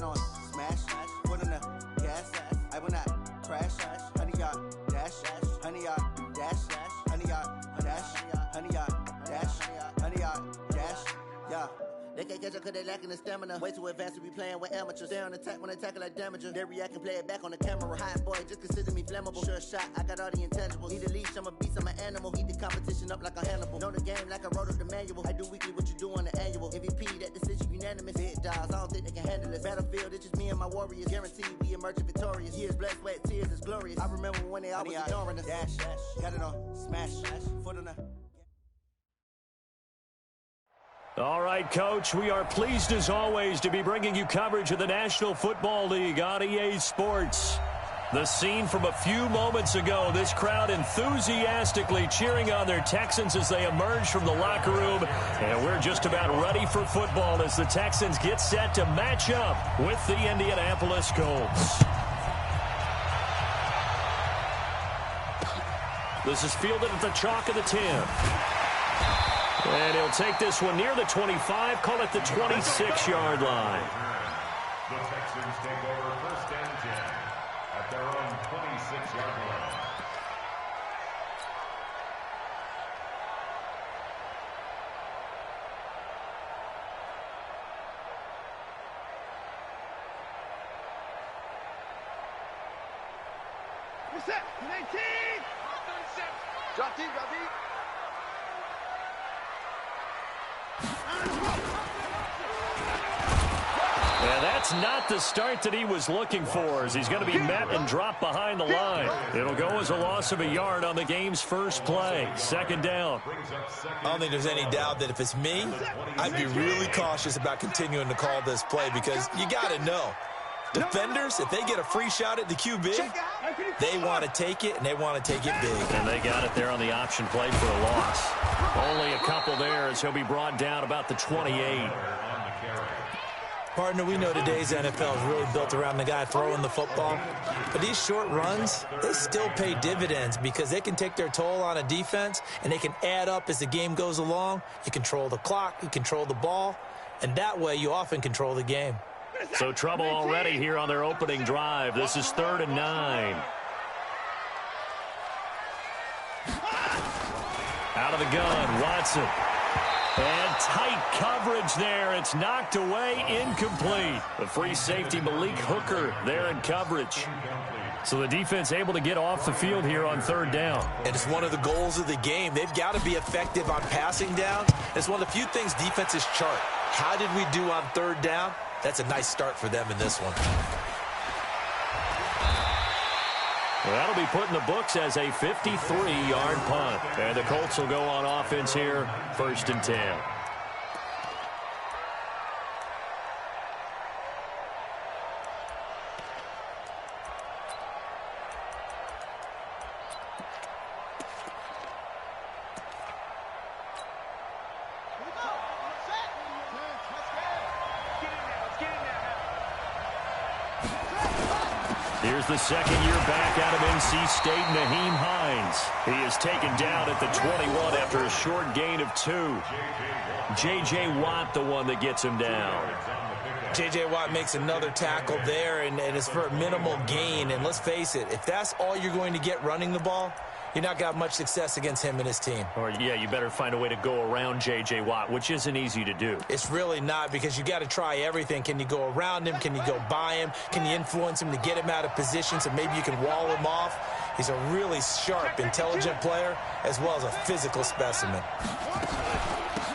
it on, smash, foot on the gas, I will not crash, honey yard, dash, honey yard, dash, honey yard, dash, honey yard, dash, honey yard, dash, yeah. They can't catch up cause they lacking the stamina. Way too advanced to be playing with amateurs. Stay on attack when they tackle like damager. They react and play it back on the camera. Hot boy, just consider me flammable. Sure shot, I got all the intangibles. Need a leash, I'm a beast, I'm an animal. Eat the competition up like a Hannibal. Know the game like I wrote up the manual. I do weekly what you do on the annual. MVP, that decision unanimous. Big dogs, I don't think they can handle it. Battlefield, it's just me and my warriors. Guaranteed we emerge victorious. Years, blood, sweat, tears, it's glorious. I remember when they always ignoring us. Dash, got it on, smash, foot on the... All right, Coach, we are pleased as always to be bringing you coverage of the National Football League on EA Sports. The scene from a few moments ago, this crowd enthusiastically cheering on their Texans as they emerge from the locker room. And we're just about ready for football as the Texans get set to match up with the Indianapolis Colts. This is fielded at the chalk of the 10. And he'll take this one near the 25, call it the 26-yard line. The Texans take over first and 10 at their own 26-yard line. Reset, 19! Drop deep, drop deep. And that's not the start that he was looking for, as he's going to be met and dropped behind the line. It'll go as a loss of a yard on the game's first play. Second down. I don't think there's any doubt that if it's me, I'd be really cautious about continuing to call this play because you got to know. Defenders, if they get a free shot at the QB, they want to take it, and they want to take it big. And they got it there on the option play for a loss. Only a couple there as he'll be brought down about the 28. Partner, we know today's NFL is really built around the guy throwing the football. But these short runs, they still pay dividends because they can take their toll on a defense, and they can add up as the game goes along. You control the clock, you control the ball, and that way you often control the game. So trouble already here on their opening drive. This is 3rd and 9. Out of the gun, Watson. And tight coverage there. It's knocked away, incomplete. The free safety, Malik Hooker, there in coverage. So the defense able to get off the field here on 3rd down. And it's one of the goals of the game. They've got to be effective on passing downs. It's one of the few things defenses chart. How did we do on 3rd down? That's a nice start for them in this one. Well, that'll be put in the books as a 53-yard punt. And the Colts will go on offense here, 1st and 10. Here's the second-year back out of NC State, Naheem Hines. He is taken down at the 21 after a short gain of 2. J.J. Watt, the one that gets him down. J.J. Watt makes another tackle there, and it's for a minimal gain. And let's face it, if that's all you're going to get running the ball, you're not got much success against him and his team. Or, yeah, you better find a way to go around J.J. Watt, which isn't easy to do. It's really not, because you got to try everything. Can you go around him? Can you go by him? Can you influence him to get him out of position so maybe you can wall him off? He's a really sharp, intelligent player as well as a physical specimen.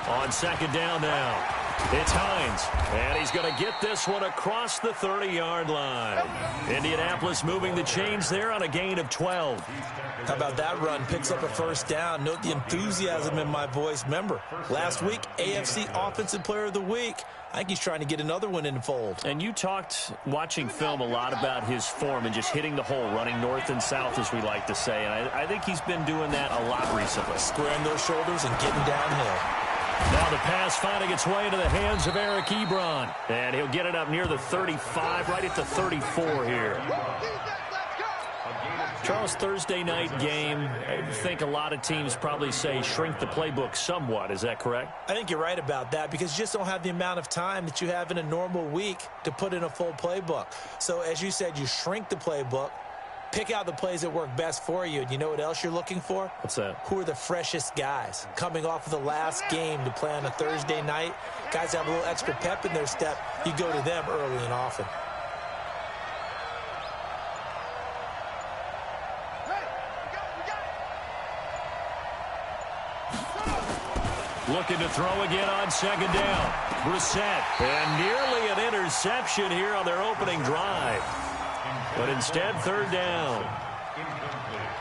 On 2nd down now. It's Hines, and he's going to get this one across the 30-yard line. Indianapolis moving the chains there on a gain of 12. How about that run? Picks up a 1st down. Note the enthusiasm in my voice. Remember, last week, AFC Offensive Player of the Week. I think he's trying to get another one in the fold. And you talked, watching film, a lot about his form and just hitting the hole, running north and south, as we like to say. And I think he's been doing that a lot recently. Squaring those shoulders and getting downhill. Now the pass finding its way into the hands of Eric Ebron. And he'll get it up near the 35, right at the 34 here. Charles, Thursday night game, I think a lot of teams probably say shrink the playbook somewhat. Is that correct? I think you're right about that because you just don't have the amount of time that you have in a normal week to put in a full playbook. So as you said, you shrink the playbook, pick out the plays that work best for you. And you know what else you're looking for? What's that? Who are the freshest guys coming off of the last game to play on a Thursday night? Guys have a little extra pep in their step. You go to them early and often. Looking to throw again on second down. Brissett. And nearly an interception here on their opening drive. But instead, third down.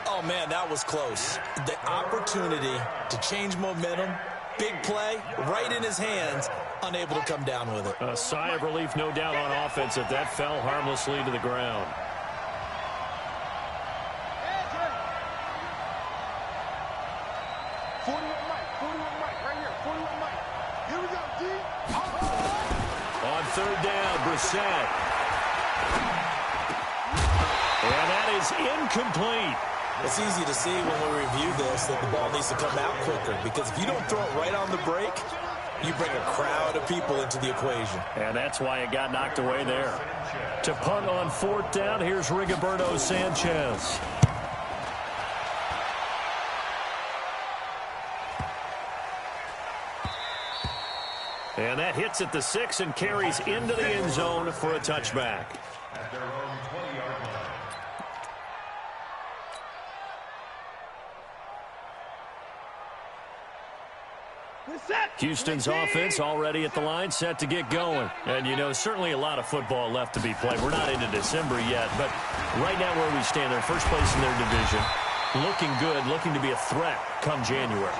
Oh, man, that was close. The opportunity to change momentum, big play, right in his hands, unable to come down with it. A sigh of relief, no doubt, on offense that that fell harmlessly to the ground. On third down, Brissett. And that is incomplete. It's easy to see when we review this that the ball needs to come out quicker because if you don't throw it right on the break, you bring a crowd of people into the equation. And that's why it got knocked away there. To punt on fourth down, here's Rigoberto Sanchez. And that hits at the 6 and carries into the end zone for a touchback. At their own 20-yard line. Houston's offense already at the line, set to get going. And, you know, certainly a lot of football left to be played. We're not into December yet, but right now where we stand, they're first place in their division. Looking good, looking to be a threat come January.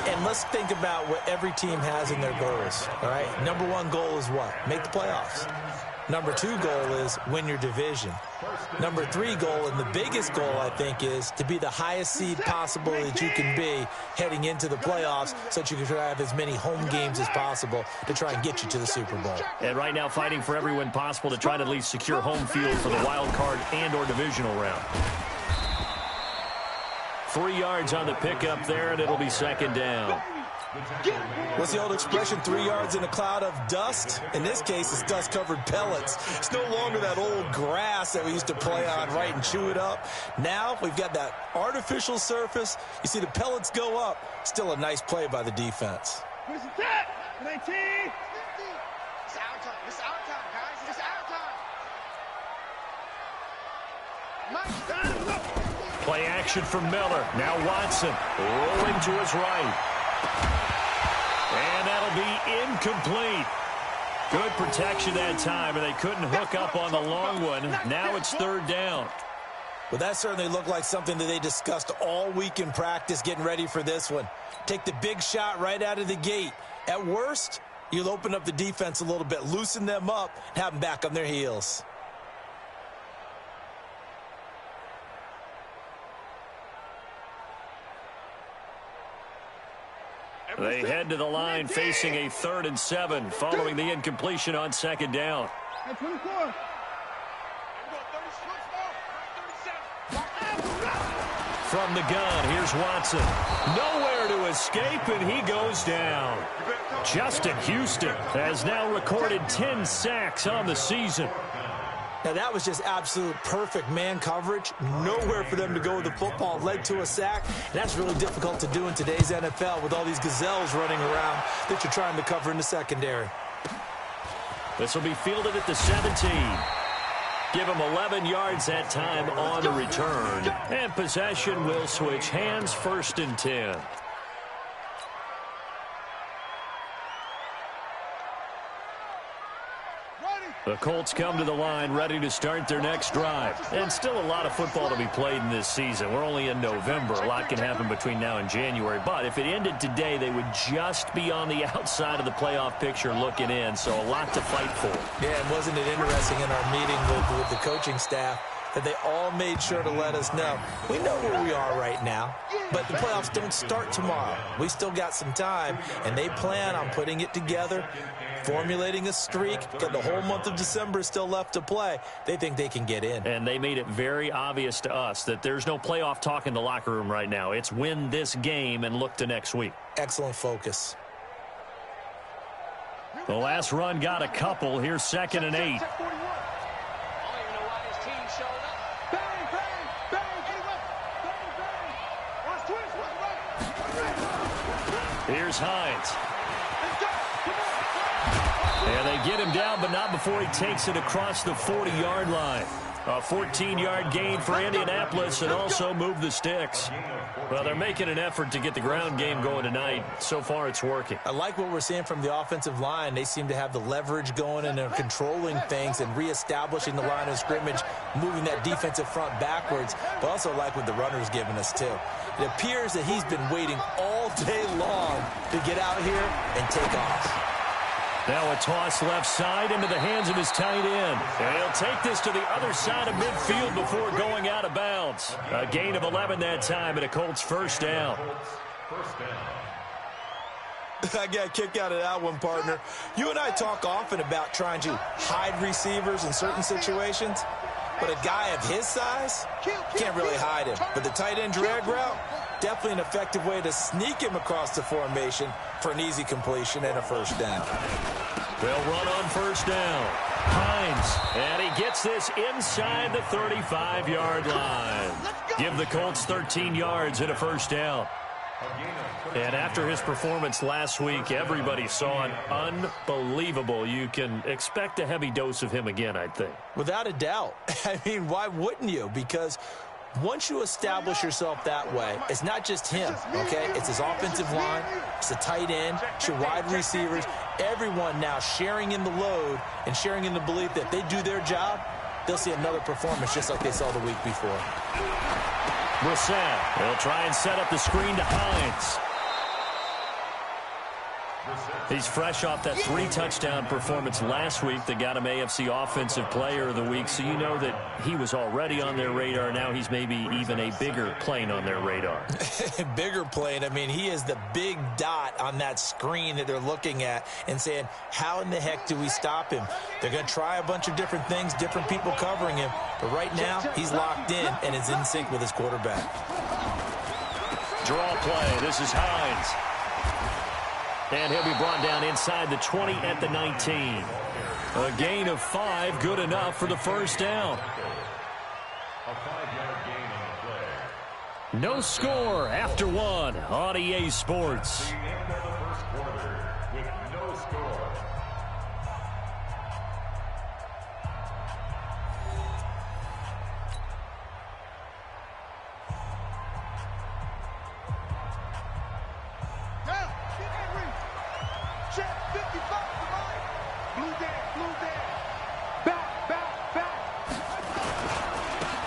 And let's think about what every team has in their goals, all right? Number one goal is what? Make the playoffs. Number two goal is win your division. Number three goal, and the biggest goal, I think, is to be the highest seed possible that you can be heading into the playoffs so that you can try to have as many home games as possible to try and get you to the Super Bowl. And right now fighting for every win possible to try to at least secure home field for the wild card and or divisional round. 3 yards on the pickup there, and it'll be second down. What's the old expression, 3 yards in a cloud of dust? In this case, it's dust-covered pellets. It's no longer that old grass that we used to play on, right, and chew it up. Now we've got that artificial surface. You see the pellets go up. Still a nice play by the defense. Where's the tap? 19. It's our time. It's our time, guys. It's our time. Play action for Miller. Now Watson rolling to his right. And that'll be incomplete. Good protection that time, and they couldn't hook up on the long one. Now it's third down. Well, that certainly looked like something that they discussed all week in practice getting ready for this one. Take the big shot right out of the gate. At worst, you'll open up the defense a little bit, loosen them up, and have them back on their heels. They head to the line facing a 3rd and 7 following the incompletion on second down. From the gun, here's Watson. Nowhere to escape, and he goes down. Justin Houston has now recorded 10 sacks on the season. Now, that was just absolute perfect man coverage. Nowhere for them to go with the football. Led to a sack. And that's really difficult to do in today's NFL with all these gazelles running around that you're trying to cover in the secondary. This will be fielded at the 17. Give him 11 yards that time on the return. And possession will switch hands, 1st and 10. The Colts come to the line ready to start their next drive. And still a lot of football to be played in this season. We're only in November. A lot can happen between now and January. But if it ended today, they would just be on the outside of the playoff picture looking in. So a lot to fight for. Yeah, and wasn't it interesting in our meeting with the coaching staff? that they all made sure to let us know. We know where we are right now, but the playoffs don't start tomorrow. We still got some time, and they plan on putting it together, formulating a streak. Got the whole month of December still left to play. They think they can get in. And they made it very obvious to us that there's no playoff talk in the locker room right now. It's win this game and look to next week. Excellent focus. The last run got a couple. Here's 2nd and 8. Here's Hines. And they get him down, but not before he takes it across the 40-yard line. A 14-yard gain for Indianapolis and also move the sticks. Well, they're making an effort to get the ground game going tonight. So far, it's working. I like what we're seeing from the offensive line. They seem to have the leverage going and are controlling things and reestablishing the line of scrimmage, moving that defensive front backwards. But also like what the runner's giving us, too. It appears that he's been waiting all day long to get out here and take off. Now a toss left side into the hands of his tight end. And he'll take this to the other side of midfield before going out of bounds. A gain of 11 that time and a Colts first down. I got a kick out of that one, partner. You and I talk often about trying to hide receivers in certain situations. But a guy of his size, can't really hide him. But the tight end drag route, definitely an effective way to sneak him across the formation for an easy completion and a first down. They'll run on first down. Hines, and he gets this inside the 35-yard line. Give the Colts 13 yards and a first down. And after his performance last week, everybody saw an unbelievable. You can expect a heavy dose of him again, I think. Without a doubt. I mean, why wouldn't you? Because once you establish yourself that way, it's not just him, okay? It's his offensive line, it's the tight end, it's your wide receivers, everyone now sharing in the load and sharing in the belief that if they do their job, they'll see another performance just like they saw the week before. Brissett, they'll try and set up the screen to Hines. He's fresh off that 3-touchdown performance last week that got him AFC Offensive Player of the Week, so you know that he was already on their radar. Now he's maybe even a bigger plane on their radar. Bigger plane. I mean, he is the big dot on that screen that they're looking at and saying, how in the heck do we stop him? They're going to try a bunch of different things, different people covering him, but right now he's locked in and is in sync with his quarterback. Draw play. This is Hines. And he'll be brought down inside the 20 at the 19. A gain of 5, good enough for the first down. A 5-yard gain on the play. No score after 1 on EA Sports. The end of the first quarter with no score.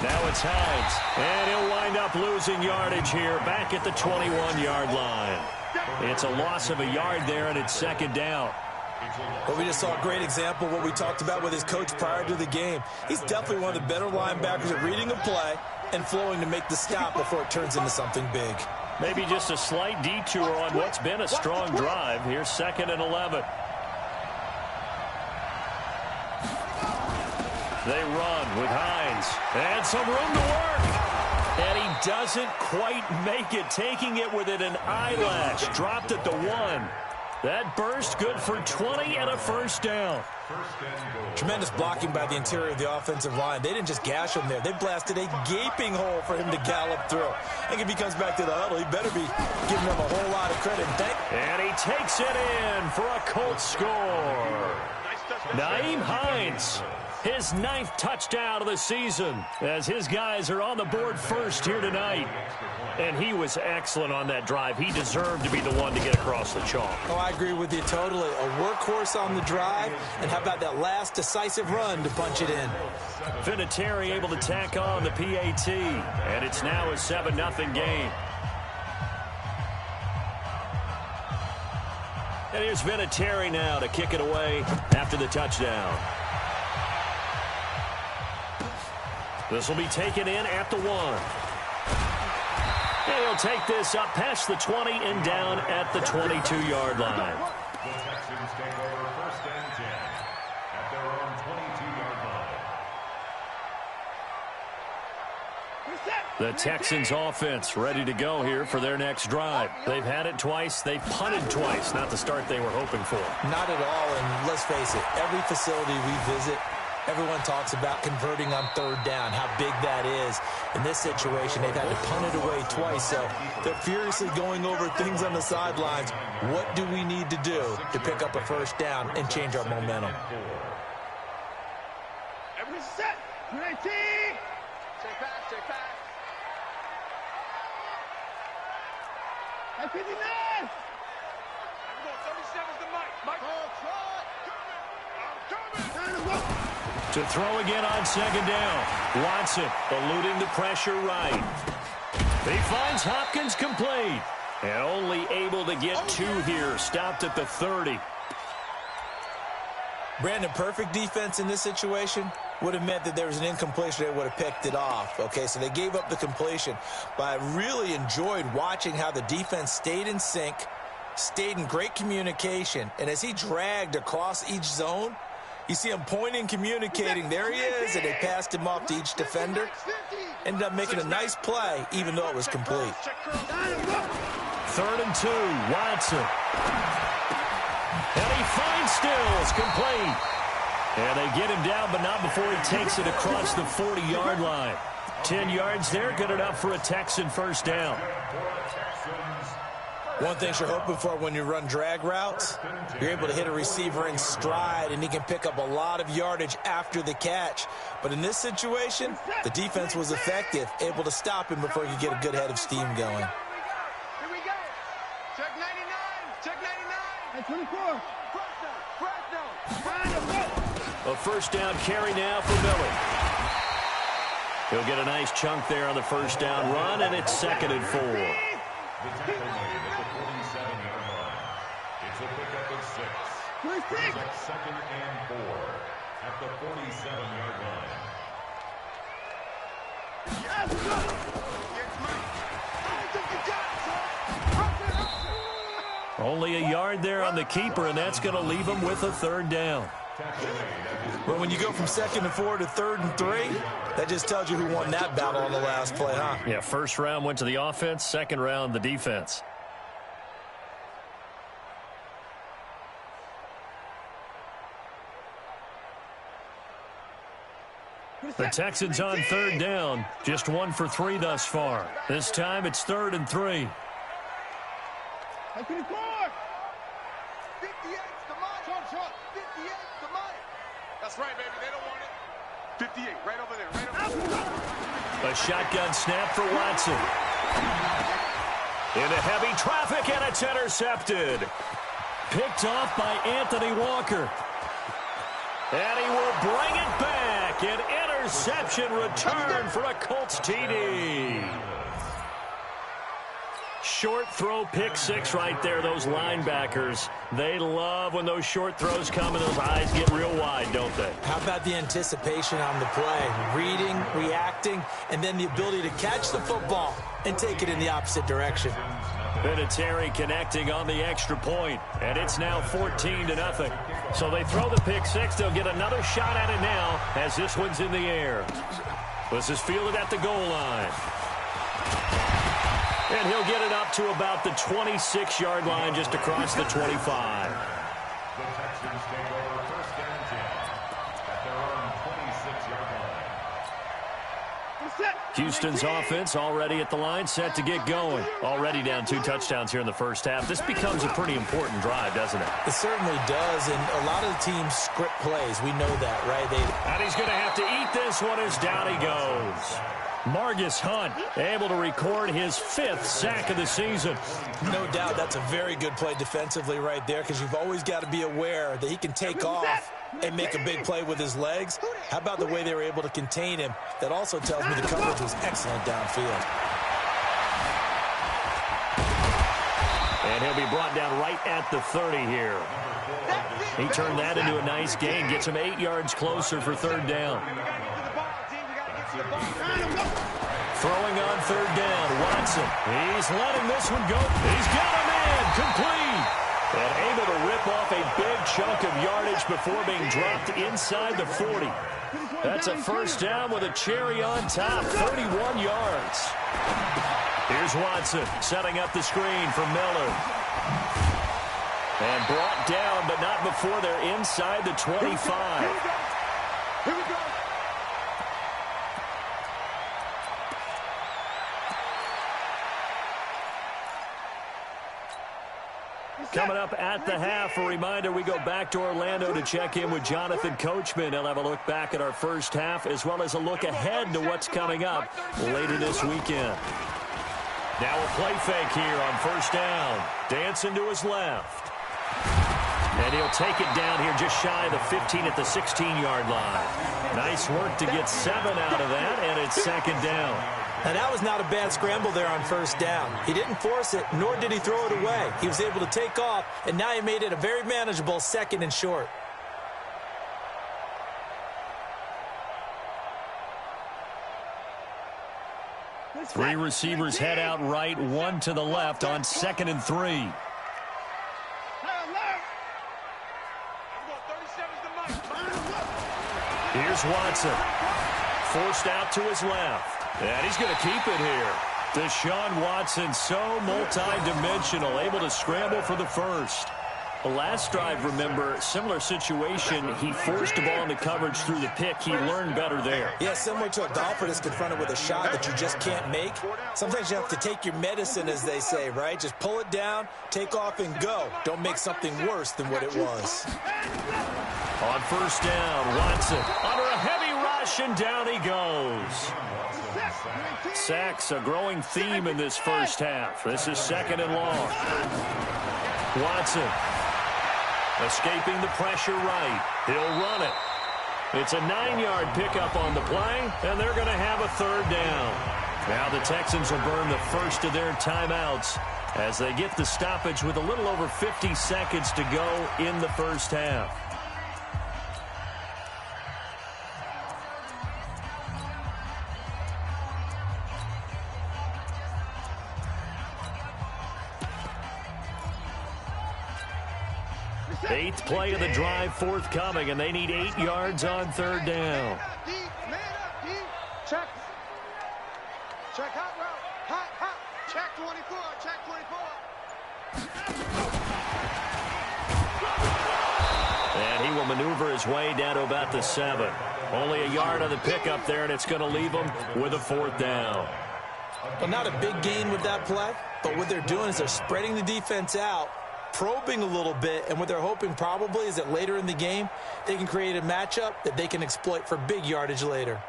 Now it's Hines, and he'll wind up losing yardage here back at the 21-yard line. It's a loss of a yard there, and it's second down. Well, we just saw a great example of what we talked about with his coach prior to the game. He's definitely one of the better linebackers at reading a play and flowing to make the stop before it turns into something big. Maybe just a slight detour on what's been a strong drive. Here's 2nd and 11. They run with Hines. And some room to work. And he doesn't quite make it, taking it within an eyelash. Dropped at the 1. That burst good for 20 and a first down. Tremendous blocking by the interior of the offensive line. They didn't just gash him there. They blasted a gaping hole for him to gallop through. I think if he comes back to the huddle, he better be giving them a whole lot of credit. And he takes it in for a Colts score. Nyheim Hines, his 9th touchdown of the season, as his guys are on the board first here tonight. And he was excellent on that drive. He deserved to be the one to get across the chalk. Oh, I agree with you totally. A workhorse on the drive, and how about that last decisive run to punch it in? Vinatieri able to tack on the PAT, and it's now a 7-0 game. And here's Vinatieri now to kick it away after the touchdown. This will be taken in at the 1. And he'll take this up past the 20 and down at the 22-yard line. The Texans take over 1st and 10 at their own 22-yard line. The Texans offense ready to go here for their next drive. They've had it twice. They've punted twice. Not the start they were hoping for. Not at all, and let's face it, every facility we visit, everyone talks about converting on 3rd down, how big that is. In this situation, they've had to punt it away twice, so they're furiously going over things on the sidelines. What do we need to do to pick up a 1st down and change our momentum? Every set. 19. Check back, check back. At 59. I'm going 37's the mic. Mike. I'm coming. To throw again on 2nd down. Watson eluding the pressure right. He finds Hopkins complete. And only able to get 2 here. Stopped at the 30. Brandon, perfect defense in this situation would have meant that there was an incompletion. They would have picked it off. Okay, so they gave up the completion. But I really enjoyed watching how the defense stayed in sync, stayed in great communication. And as he dragged across each zone, you see him pointing, communicating. There he is, and they passed him off to each defender. Ended up making a nice play, even though it was complete. 3rd and 2, Watson. And he finds Stills, complete. And they get him down, but not before he takes it across the 40-yard line. 10 yards there, good enough for a Texan 1st down. One thing you're hoping for when you run drag routes, you're able to hit a receiver in stride, and he can pick up a lot of yardage after the catch. But in this situation, the defense was effective, able to stop him before he could get a good head of steam going. Here we go. Check 99. Check 99. At 24. A 1st down carry now for Miller. He'll get a nice chunk there on the 1st down run, and it's 2nd and 4. The tackle made at the 47-yard line. It's a pickup of 6. It's at 2nd and 4 at the 47-yard line. Only a yard there on the keeper, and that's going to leave him with a 3rd down. But when you go from 2nd and 4 to 3rd and 3, that just tells you who won that battle on the last play, huh? Yeah, 1st round went to the offense, 2nd round the defense. The Texans on 3rd down, just 1 for 3 thus far. This time it's 3rd and 3. 54. 58's the mic. 58's the mic. That's right, baby. They don't want it. 58, right over there. Right over there. A shotgun snap for Watson. Into heavy traffic, and it's intercepted. Picked off by Anthony Walker. And he will bring it back. An interception return for a Colts TD. Short throw, pick 6 right there. Those linebackers, they love when those short throws come and those eyes get real wide, don't they? How about the anticipation on the play? Reading, reacting, and then the ability to catch the football and take it in the opposite direction. Vinatieri connecting on the extra point, and it's now 14-0. So they throw the pick 6. They'll get another shot at it now as this one's in the air. This is fielded at the goal line. And he'll get it up to about the 26-yard line, just across the 25. The Texans take over 1st and 10 at their own 26-yard line. Houston's offense already at the line, set to get going. Already down 2 touchdowns here in the 1st half. This becomes a pretty important drive, doesn't it? It certainly does, and a lot of the teams script plays. We know that, right? And he's going to have to eat this one as down he goes. Margus Hunt able to record his 5th sack of the season. No doubt that's a very good play defensively right there, because you've always got to be aware that he can take off and make a big play with his legs. How about the way they were able to contain him? That also tells me the coverage was excellent downfield. And he'll be brought down right at the 30 here. He turned that into a nice gain, gets him 8 yards closer for 3rd down. Throwing on third down, Watson. He's letting this one go. He's got a man, complete. And able to rip off a big chunk of yardage before being dropped inside the 40. That's a first down with a cherry on top, 31 yards. Here's Watson setting up the screen for Miller. And brought down, but not before they're inside the 25. Here we go. Coming up at the half, a reminder, we go back to Orlando to check in with Jonathan Coachman. He'll have a look back at our first half as well as a look ahead to what's coming up later this weekend. Now a play fake here on first down. Dancing to his left. And he'll take it down here just shy of the 15 at the 16-yard line. Nice work to get 7 out of that, and it's second down. Now, that was not a bad scramble there on first down. He didn't force it, nor did he throw it away. He was able to take off, and now he made it a very manageable second and short. Three receivers head out right, one to the left on 2nd and 3. Here's Watson. Forced out to his left. And he's going to keep it here. Deshaun Watson, so multi-dimensional, able to scramble for the first. The last drive, remember, similar situation. He forced the ball into coverage through the pick. He learned better there. Yeah, similar to a golfer that's confronted with a shot that you just can't make. Sometimes you have to take your medicine, as they say, right? Just pull it down, take off, and go. Don't make something worse than what it was. On first down, Watson under a heavy rush, and down he goes. Sacks, a growing theme in this first half. This is 2nd and long. Watson escaping the pressure right. He'll run it. It's a 9-yard pickup on the play, and they're going to have a third down. Now the Texans will burn the first of their timeouts as they get the stoppage with a little over 50 seconds to go in the first half. Eighth play of the drive forthcoming, and they need 8 yards on third down. Check. Check hot route. Hot. Check 24. Check 24. And he will maneuver his way down to about the 7. Only a yard on the pickup there, and it's going to leave him with a fourth down. Well, not a big gain with that play, but what they're doing is they're spreading the defense out, probing a little bit, and what they're hoping probably is that later in the game they can create a matchup that they can exploit for big yardage later.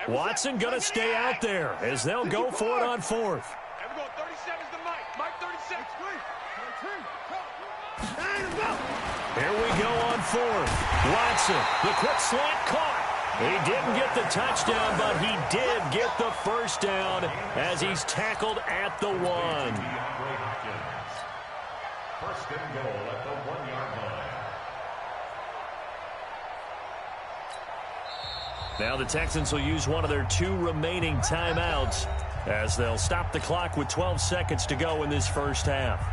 Watson going to stay out there as they'll go for it on fourth. Everyone, 37's the mic. Mike 36. Here we go on fourth. Watson, the quick slant caught. He didn't get the touchdown, but he did get the first down as he's tackled at the 1. First and goal at the 1-yard line. Now the Texans will use one of their 2 remaining timeouts as they'll stop the clock with 12 seconds to go in this first half.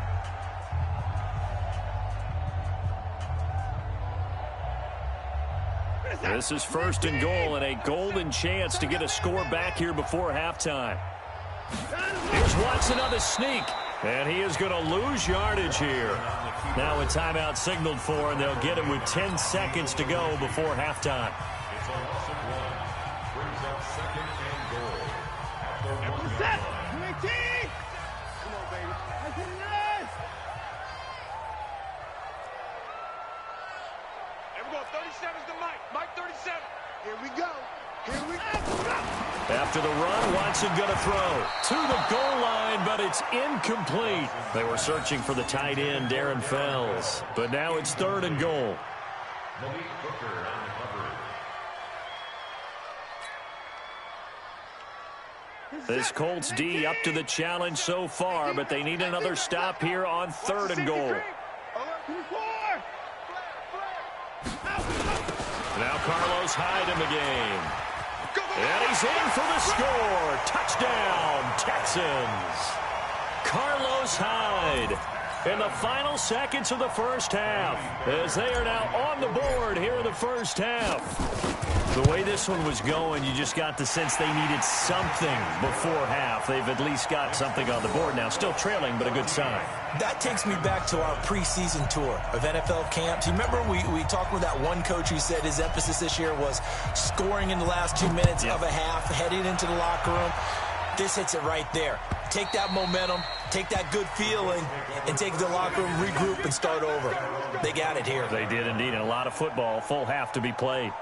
This is first and goal and a golden chance to get a score back here before halftime. Here's Watson on the sneak, and he is going to lose yardage here. Now a timeout signaled for, and they'll get it with 10 seconds to go before halftime. It's a loss of 1. Brings up second and goal at the 1-yard line. Come on, baby. Everyone, 37's the mic. Mike 37. Here we go. After the run, Watson going to throw to the goal line, but it's incomplete. They were searching for the tight end, Darren Fells, but now it's 3rd and goal. Malik Hooker on the coverage. This Colts D up to the challenge so far, but they need another stop here on 3rd and goal. Alert Now Carlos Hyde in the game. And he's in for the score. Touchdown, Texans. Carlos Hyde in the final seconds of the first half, as they are now on the board here in the first half. The way this one was going, you just got the sense they needed something before half. They've at least got something on the board now. Still trailing, but a good sign. That takes me back to our preseason tour of NFL camps. You remember we talked with that one coach who said his emphasis this year was scoring in the last 2 minutes of a half, heading into the locker room. This hits it right there. Take that momentum, take that good feeling, and take it to the locker room, regroup, and start over. They got it here. They did indeed, and a lot of football, full half to be played.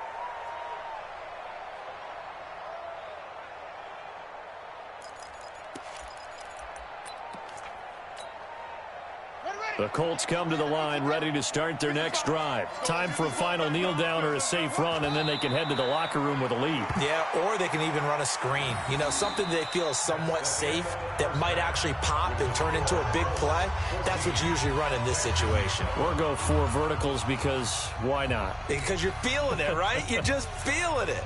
The Colts come to the line, ready to start their next drive. Time for a final kneel down or a safe run, and then they can head to the locker room with a lead. Yeah, or they can even run a screen. You know, something they feel is somewhat safe that might actually pop and turn into a big play. That's what you usually run in this situation. Or go 4 verticals because why not? Because you're feeling it, right? You're just feeling it.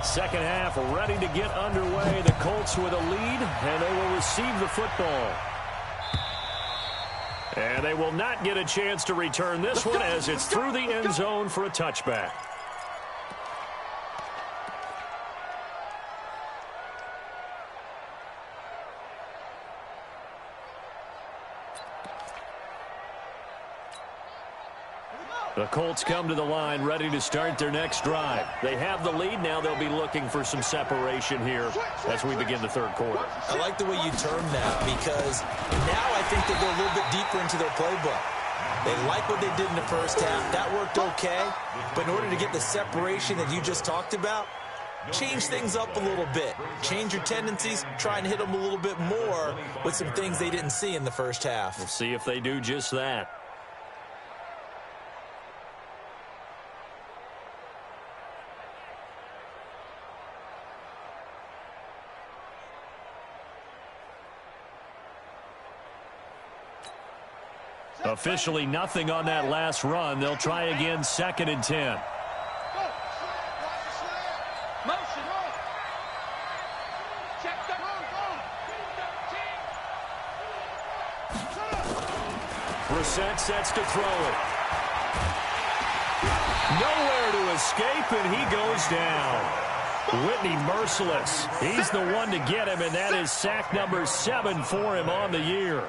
Second half ready to get underway. The Colts with a lead, and they will receive the football. And they will not get a chance to return this one as it's through the end zone for a touchback. The Colts come to the line, ready to start their next drive. They have the lead. Now they'll be looking for some separation here as we begin the third quarter. I like the way you term that, because now I think they go a little bit deeper into their playbook. They like what they did in the first half. That worked okay. But in order to get the separation that you just talked about, change things up a little bit. Change your tendencies. Try and hit them a little bit more with some things they didn't see in the first half. We'll see if they do just that. Officially nothing on that last run. They'll try again, 2nd and 10. Brissett sets to throw it. Nowhere to escape, and he goes down. Whitney merciless. He's the one to get him, and that is sack number 7 for him on the year.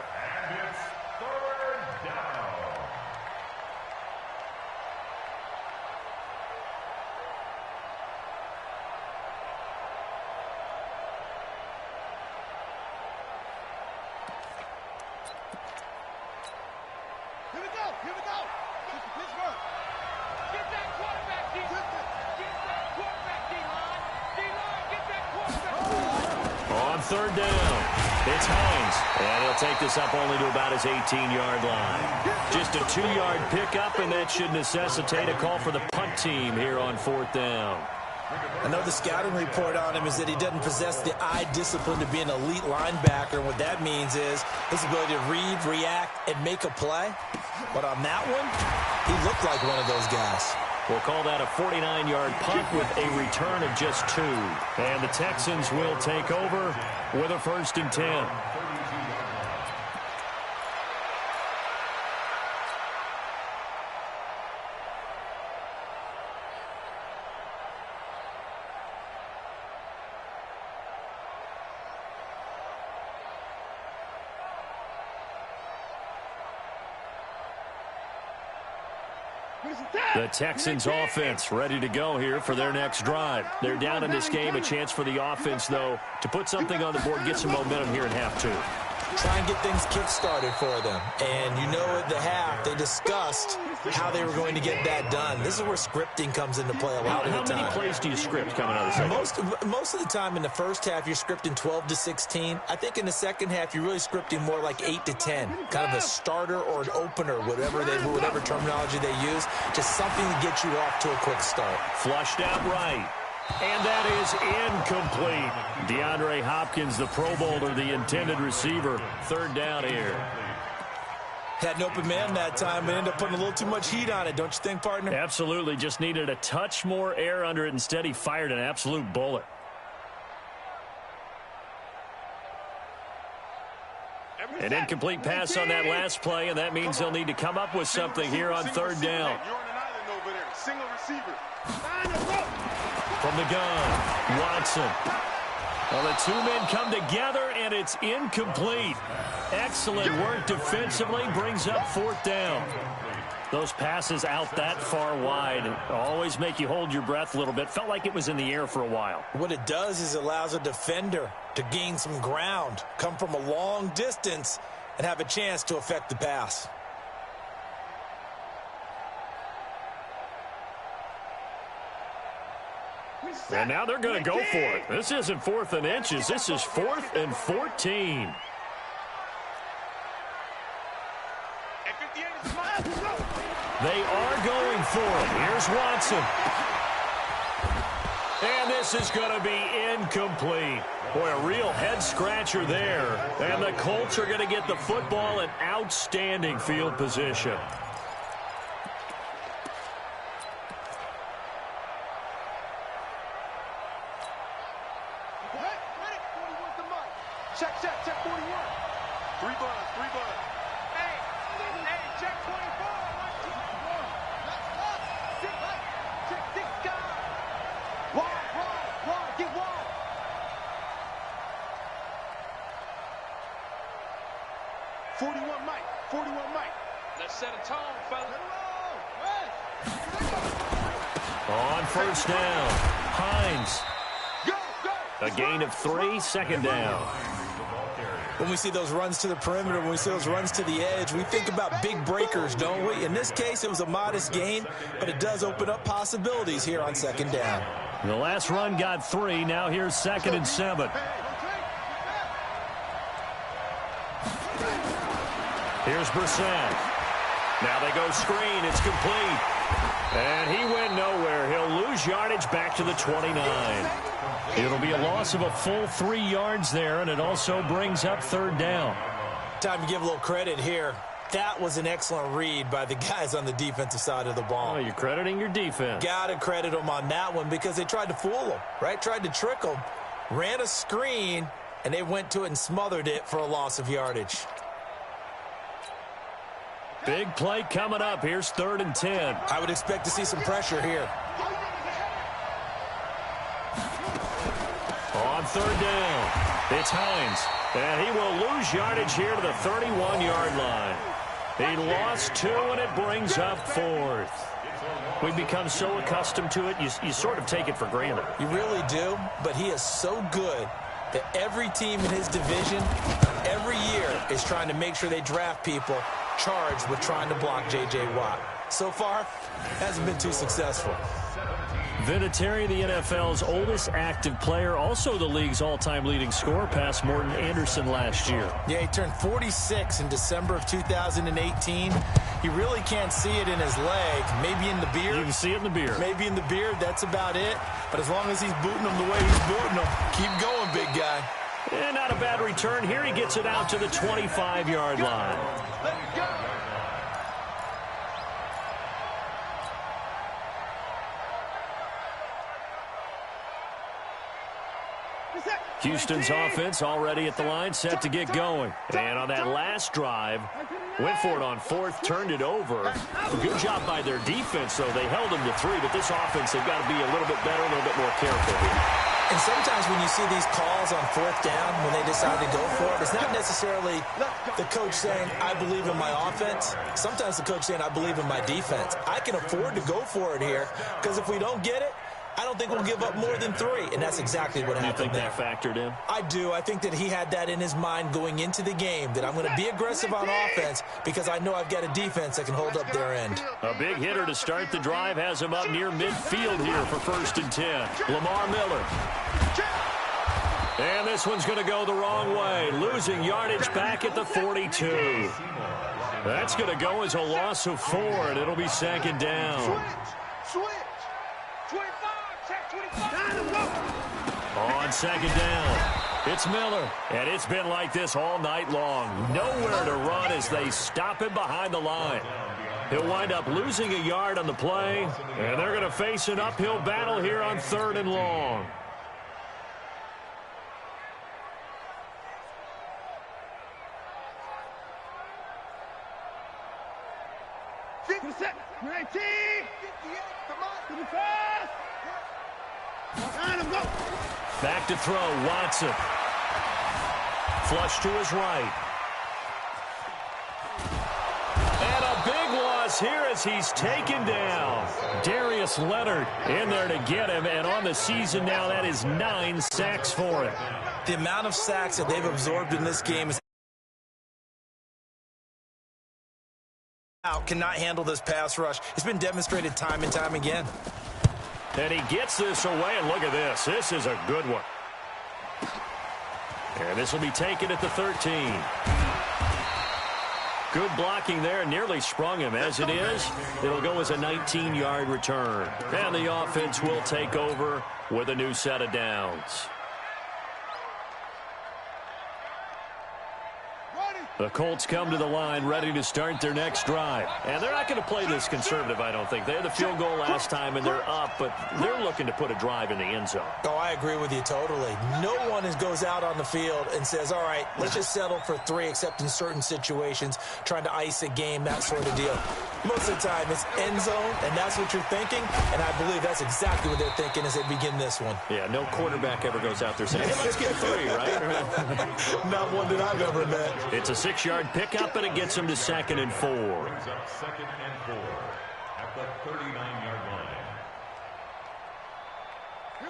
Third down. It's Hines, and he'll take this up only to about his 18-yard line. Just a 2-yard pickup, and that should necessitate a call for the punt team here on 4th down. I know the scouting report on him is that he doesn't possess the eye discipline to be an elite linebacker. And what that means is his ability to read, react, and make a play. But on that one, he looked like one of those guys. We'll call that a 49-yard punt with a return of just 2. And the Texans will take over with a 1st and 10. The Texans offense ready to go here for their next drive. They're down in this game. A chance for the offense, though, to put something on the board, get some momentum here in half 2. Try and get things kick-started for them. And you know at the half, they discussed how they were going to get that done. This is where scripting comes into play a lot of the time. How many plays do you script coming out of the second? Most of the time in the first half, you're scripting 12 to 16. I think in the second half, you're really scripting more like 8 to 10. Kind of a starter or an opener, whatever terminology they use. Just something to get you off to a quick start. Flushed out right. And that is incomplete. DeAndre Hopkins, the Pro Bowler, the intended receiver. Third down here. Had an open man that time, but ended up putting a little too much heat on it, don't you think, partner? Absolutely. Just needed a touch more air under it. Instead, he fired an absolute bullet. An incomplete pass on that last play, and that means they'll need to come up with something here on third down. You're on an island over there. Single receiver. From the gun, Watson. Well, the two men come together, and it's incomplete. Excellent work defensively, brings up fourth down. Those passes out that far wide always make you hold your breath a little bit. Felt like it was in the air for a while. What it does is it allows a defender to gain some ground, come from a long distance, and have a chance to affect the pass. And now they're going to go for it. This isn't 4th and inches. This is 4th and 14. They are going for it. Here's Watson. And this is going to be incomplete. Boy, a real head-scratcher there. And the Colts are going to get the football in outstanding field position. Check 41. Three buzz. Hey, check 24. Check 6 guys. Wide, get wide. $41 Mike. Let's set a tone, fella. On first down, Hines. Go. A gain of 3, second down. When we see those runs to the perimeter, when we see those runs to the edge, we think about big breakers, don't we? In this case, it was a modest gain, but it does open up possibilities here on second down. The last run got 3. Now here's 2nd and 7. Here's Brissett. Now they go screen. It's complete. And he went nowhere. He'll lose yardage back to the 29. It'll be a loss of a full 3 yards there, and it also brings up third down. Time to give a little credit here. That was an excellent read by the guys on the defensive side of the ball. Oh, you're crediting your defense. Got to credit them on that one because they tried to fool them, right? Tried to trick them, ran a screen, and they went to it and smothered it for a loss of yardage. Big play coming up. Here's 3rd and 10. I would expect to see some pressure here. On third down, it's Hines. And he will lose yardage here to the 31-yard line. He lost 2, and it brings up 4th. We've become so accustomed to it, you sort of take it for granted. You really do, but he is so good that every team in his division, every year, is trying to make sure they draft people charged with trying to block J.J. Watt. So far, hasn't been too successful. Vinatieri, the NFL's oldest active player, also the league's all-time leading scorer, past Morton Anderson last year. Yeah, he turned 46 in December of 2018. He really can't see it in his leg. Maybe in the beard. You can see it in the beard. Maybe in the beard, that's about it. But as long as he's booting them the way he's booting them, keep going, big guy. And not a bad return. Here he gets it out to the 25-yard line. Let's go. Houston's offense already at the line, set to get going. And on that last drive, went for it on 4th, turned it over. Good job by their defense, though. They held them to 3, but this offense, they've got to be a little bit better, a little bit more careful here. And sometimes when you see these calls on 4th down, when they decide to go for it, it's not necessarily the coach saying, I believe in my offense. Sometimes the coach saying, I believe in my defense. I can afford to go for it here, because if we don't get it, I don't think we'll give up more than 3, and that's exactly what happened there. You think that factored in? I do. I think that he had that in his mind going into the game, that I'm going to be aggressive on offense because I know I've got a defense that can hold up their end. A big hitter to start the drive has him up near midfield here for 1st and 10. Lamar Miller. And this one's going to go the wrong way, losing yardage back at the 42. That's going to go as a loss of 4, and it'll be 2nd down. Switch. 25, check 25. On second down, it's Miller. And it's been like this all night long. Nowhere to run as they stop him behind the line. He'll wind up losing a yard on the play, and they're going to face an uphill battle here on 3rd and long. Back to throw, Watson. Flush to his right. And a big loss here as he's taken down. Darius Leonard in there to get him, and on the season now, that is 9 sacks for him. The amount of sacks that they've absorbed in this game is cannot handle this pass rush. It's been demonstrated time and time again. And he gets this away, and look at this. This is a good one. And this will be taken at the 13. Good blocking there, nearly sprung him. As it is, it'll go as a 19-yard return. And the offense will take over with a new set of downs. The Colts come to the line ready to start their next drive. And they're not going to play this conservative, I don't think. They had the field goal last time, and they're up, but they're looking to put a drive in the end zone. Oh, I agree with you totally. No one goes out on the field and says, all right, let's just settle for 3, except in certain situations, trying to ice a game, that sort of deal. Most of the time, it's end zone, and that's what you're thinking, and I believe that's exactly what they're thinking as they begin this one. Yeah, no quarterback ever goes out there saying, hey, let's get 3, right? Not one that I've ever met. It's a 6-yard pickup, and it gets him to 2nd and 4. Brings up 2nd and 4 at the 39-yard line.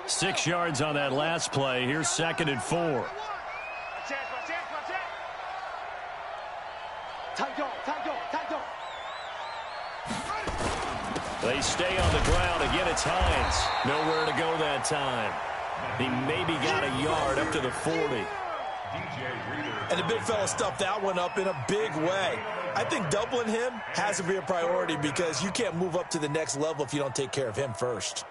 6 yards on that last play. Here's 2nd and 4. They stay on the ground. Again, it's Hines. Nowhere to go that time. He maybe got a yard up to the 40. And the big fella stuffed that one up in a big way. I think doubling him has to be a priority because you can't move up to the next level if you don't take care of him first.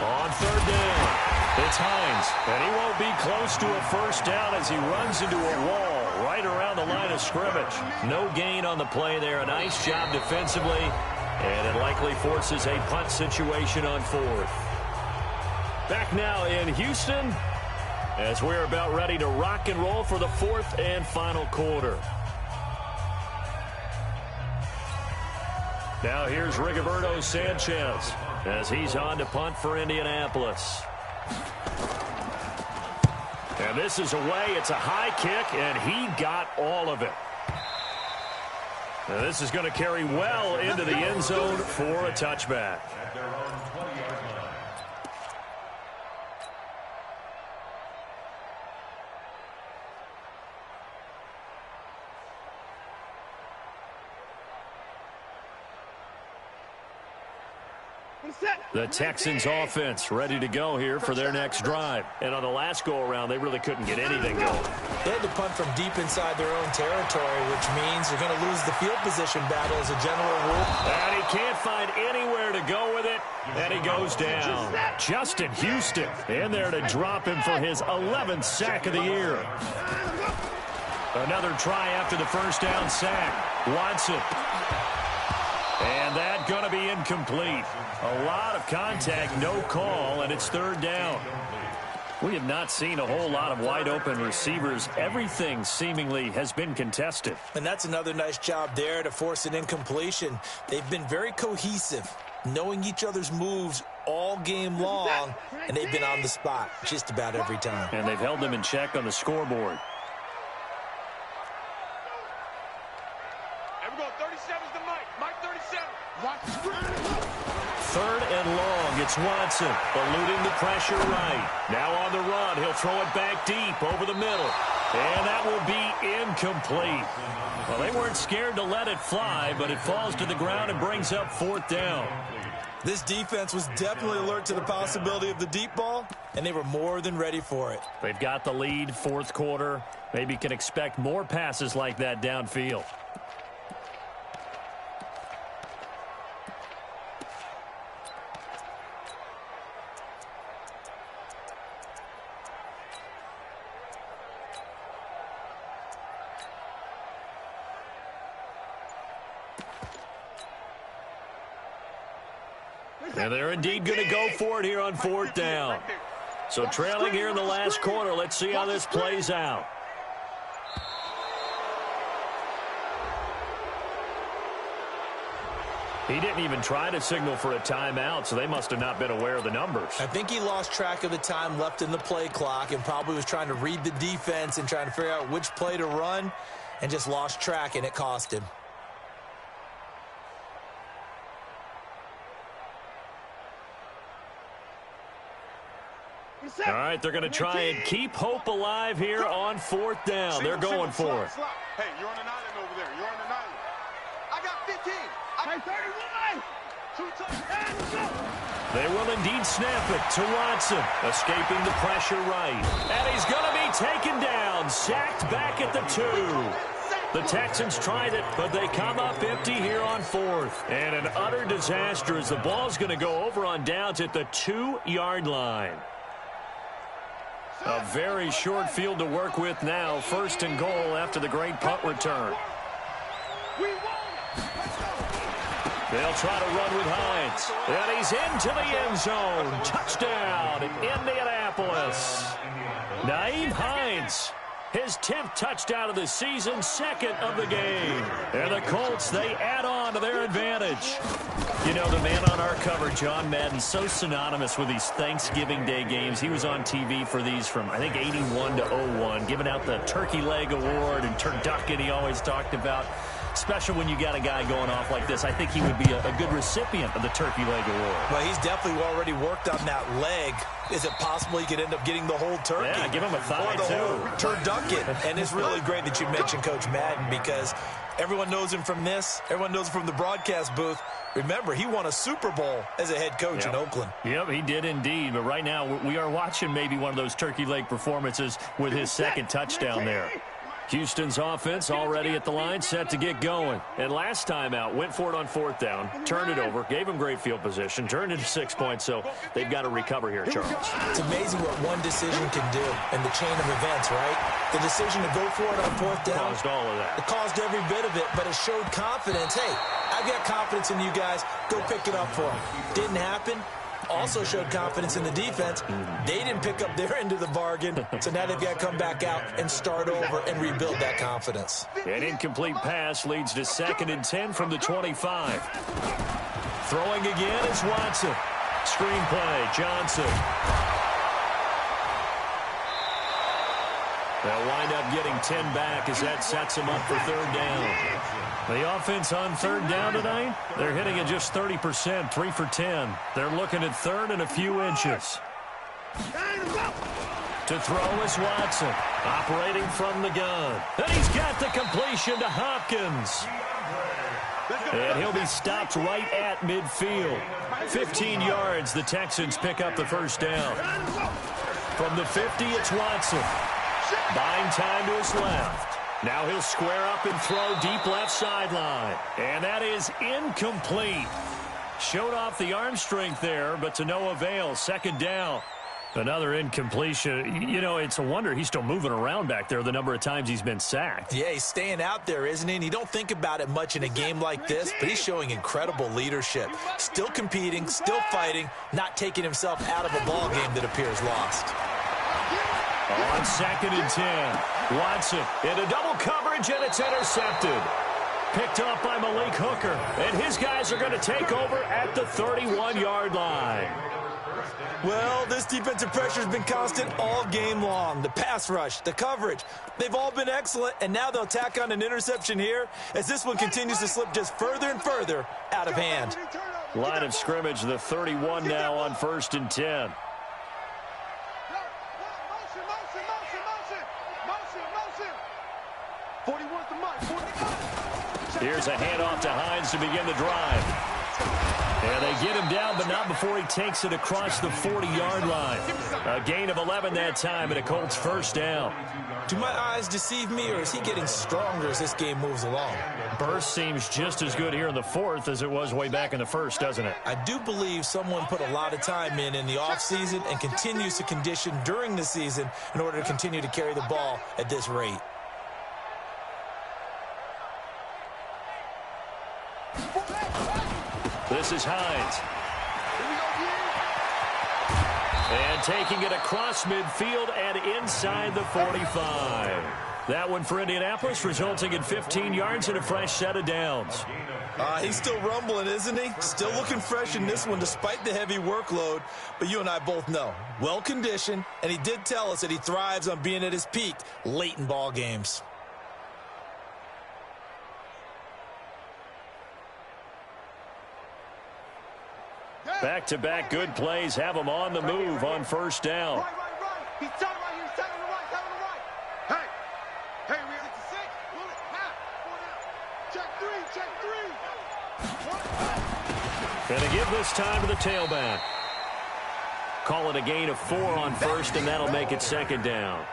On 3rd down, it's Hines, and he won't be close to a first down as he runs into a wall right around the line of scrimmage. No gain on the play there. A nice job defensively, and it likely forces a punt situation on 4th. Back now in Houston as we're about ready to rock and roll for the 4th and final quarter. Now here's Rigoberto Sanchez as he's on to punt for Indianapolis. And this is away. It's a high kick, and he got all of it. Now this is going to carry well into the end zone for a touchback. At their own 20-yard line. The Texans offense ready to go here for their next drive. And on the last go-around, they really couldn't get anything going. They had to punt from deep inside their own territory, which means you're going to lose the field position battle as a general rule. And he can't find anywhere to go with it, and he goes down. Justin Houston in there to drop him for his 11th sack of the year. Another try after the first down sack. Watson. And that going to be incomplete. A lot of contact, no call, and it's 3rd down. We have not seen a whole lot of wide-open receivers. Everything seemingly has been contested. And that's another nice job there to force an incompletion. They've been very cohesive, knowing each other's moves all game long, and they've been on the spot just about every time. And they've held them in check on the scoreboard. Here we go, 37's the Mike. Mike 37. Watch the screen. 3rd and long, it's Watson, eluding the pressure right. Now on the run, he'll throw it back deep over the middle. And that will be incomplete. Well, they weren't scared to let it fly, but it falls to the ground and brings up 4th down. This defense was definitely alert to the possibility of the deep ball, and they were more than ready for it. They've got the lead, 4th quarter. Maybe can expect more passes like that downfield. And they're indeed going to go for it here on 4th down. So trailing here in the last quarter, let's see how this plays out. He didn't even try to signal for a timeout, so they must have not been aware of the numbers. I think he lost track of the time left in the play clock and probably was trying to read the defense and trying to figure out which play to run and just lost track, and it cost him. All right, they're going to try and keep hope alive here on 4th down. They're going for it. Hey, you're on an island over there. You're on an island. I got 15. I got 31. 2 touchdowns. Go. They will indeed snap it to Watson, escaping the pressure right. And he's going to be taken down, sacked back at the 2. The Texans tried it, but they come up empty here on 4th. And an utter disaster as the ball's going to go over on downs at the 2-yard line. A very short field to work with now. 1st and goal after the great punt return. They'll try to run with Hines. And he's into the end zone. Touchdown, Indianapolis. Nyheim Hines, his 10th touchdown of the season, 2nd of the game. And the Colts, they add on to their advantage. You know, the man on our cover, John Madden, so synonymous with these Thanksgiving Day games. He was on TV for these from, I think, 81 to 01, giving out the Turkey Leg Award and turducken he always talked about. Special when you got a guy going off like this. I think he would be a good recipient of the Turkey Leg Award. Well, he's definitely already worked on that leg. Is it possible he could end up getting the whole turkey? Yeah, give him a thigh, or the too. whole turducken. And it's really great that you mentioned Coach Madden because everyone knows him from this. Everyone knows him from the broadcast booth. Remember, he won a Super Bowl as a head coach in Oakland. Yep, he did indeed. But right now, we are watching maybe one of those turkey leg performances with his 2nd touchdown there. Houston's offense already at the line, set to get going. And last time out, went for it on 4th down, turned it over, gave him great field position, turned it to 6 points, so they've got to recover here, Charles. It's amazing what one decision can do in the chain of events, right? The decision to go for it on 4th down. Caused all of that. It caused every bit of it, but it showed confidence. Hey, I've got confidence in you guys. Go pick it up for them. Didn't happen. Also showed confidence in the defense. They didn't pick up their end of the bargain, so now they've got to come back out and start over and rebuild that confidence. An incomplete pass leads to 2nd and 10 from the 25. Throwing again is Watson. Screen play, Johnson. They'll wind up getting 10 back as that sets them up for 3rd down. The offense on 3rd down tonight, they're hitting at just 30%, 3 for 10. They're looking at 3rd and a few inches. To throw is Watson, operating from the gun. And he's got the completion to Hopkins. And he'll be stopped right at midfield. 15 yards, the Texans pick up the 1st down. From the 50, it's Watson. Buying time to his left. Now he'll square up and throw deep left sideline. And that is incomplete. Showed off the arm strength there, but to no avail. 2nd down. Another incompletion. You know, it's a wonder he's still moving around back there the number of times he's been sacked. Yeah, he's staying out there, isn't he? And you don't think about it much in a game like this, but he's showing incredible leadership. Still competing, still fighting, not taking himself out of a ball game that appears lost. On 2nd and 10, Watson into double coverage, and it's intercepted. Picked up by Malik Hooker, and his guys are going to take over at the 31-yard line. Well, this defensive pressure has been constant all game long. The pass rush, the coverage, they've all been excellent, and now they'll tack on an interception here as this one continues to slip just further and further out of hand. Line of scrimmage, the 31 now on 1st and 10. Here's a handoff to Hines to begin the drive. And they get him down, but not before he takes it across the 40-yard line. A gain of 11 that time, and a Colts first down. Do my eyes deceive me, or is he getting stronger as this game moves along? Burst seems just as good here in the fourth as it was way back in the first, doesn't it? I do believe someone put a lot of time in the offseason and continues to condition during the season in order to continue to carry the ball at this rate. This is Hines. And taking it across midfield and inside the 45. That one for Indianapolis, resulting in 15 yards and a fresh set of downs. He's still rumbling, isn't he? Still looking fresh in this one despite the heavy workload. But you and I both know, well-conditioned, and he did tell us that he thrives on being at his peak late in ball games. Back-to-back good plays have him on the move on first down. Right. He's down right here. He's down on the right. Down on the right. Hey, we are at the 6. Pull it. Half. 4 down. Check 3. Going to give this time to the tailback. Call it a gain of 4 on first, and that'll make it second down.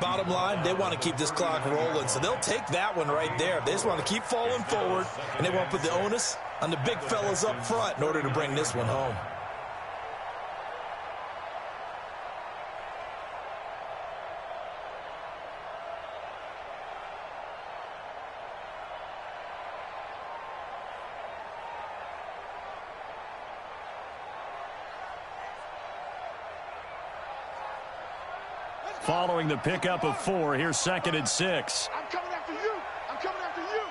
Bottom line, they want to keep this clock rolling, so they'll take that one right there. They just want to keep falling forward, and they want to put the onus on the big fellas up front in order to bring this one home. Following the pickup of 4, here's 2nd and 6. I'm coming after you. I'm coming after you.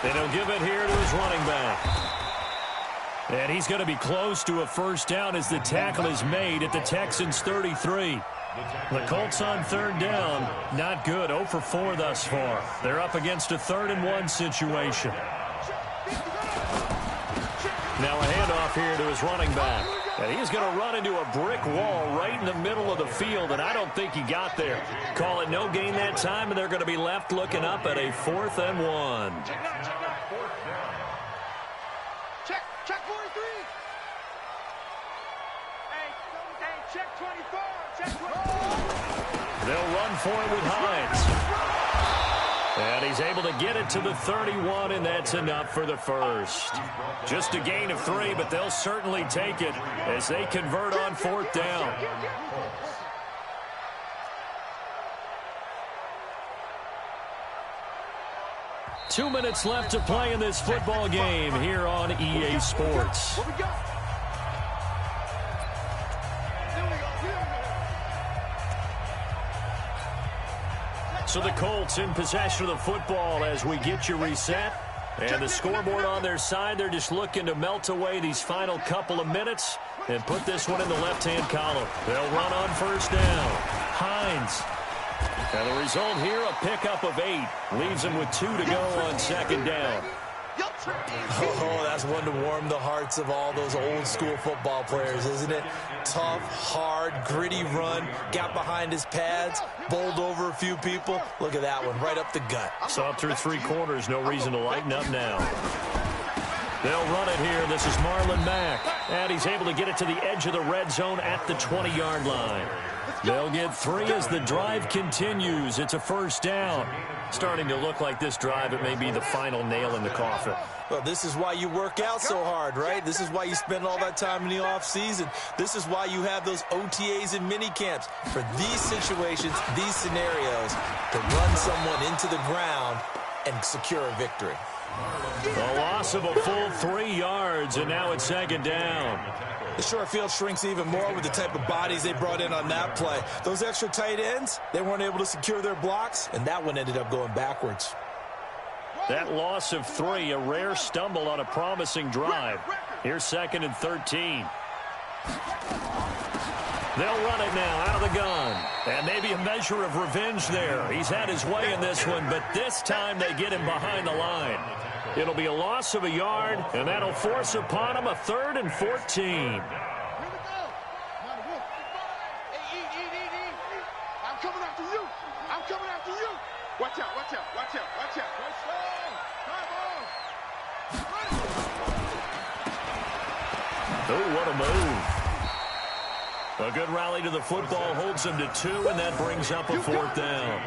And he'll give it here to his running back. And he's going to be close to a first down as the tackle is made at the Texans' 33. The Colts on third down, not good, 0 for 4 thus far. They're up against a 3rd and 1 situation. Now a handoff here to his running back. And he's going to run into a brick wall right in the middle of the field, and I don't think he got there. Call it no gain that time, and they're going to be left looking up at a 4th and 1. Check 43. Hey, check 24. Check 24. They'll run for it with Hines. And he's able to get it to the 31, and that's enough for the first. Just a gain of 3, but they'll certainly take it as they convert on 4th down. Two minutes left to play in this football game here on EA Sports. So the Colts in possession of the football as we get you reset. And the scoreboard on their side, they're just looking to melt away these final couple of minutes and put this one in the left-hand column. They'll run on first down. Hines. And the result here, a pickup of 8. Leaves them with 2 to go on second down. Oh, that's one to warm the hearts of all those old-school football players, isn't it? Tough, hard, gritty run, got behind his pads, bowled over a few people. Look at that one, right up the gut. Saw it through 3 quarters, no reason to lighten up now. They'll run it here. This is Marlon Mack. And he's able to get it to the edge of the red zone at the 20-yard line. They'll get 3 as the drive continues. It's a first down. Starting to look like this drive, it may be the final nail in the coffin. Well, this is why you work out so hard, right? This is why you spend all that time in the offseason. This is why you have those OTAs and mini camps. For these situations, these scenarios, to run someone into the ground and secure a victory. A loss of a full 3 yards, and now it's second down. The short field shrinks even more with the type of bodies they brought in on that play. Those extra tight ends, they weren't able to secure their blocks, and that one ended up going backwards. That loss of 3, a rare stumble on a promising drive. Here's 2nd and 13. They'll run it now out of the gun. And maybe a measure of revenge there. He's had his way in this one, but this time they get him behind the line. It'll be a loss of a yard, and that'll force upon him a 3rd and 14. coming after you. I'm coming after you. Watch out, watch out, watch out, watch out. Oh, what a move. A good rally to the football holds him to 2, and that brings up a 4th down.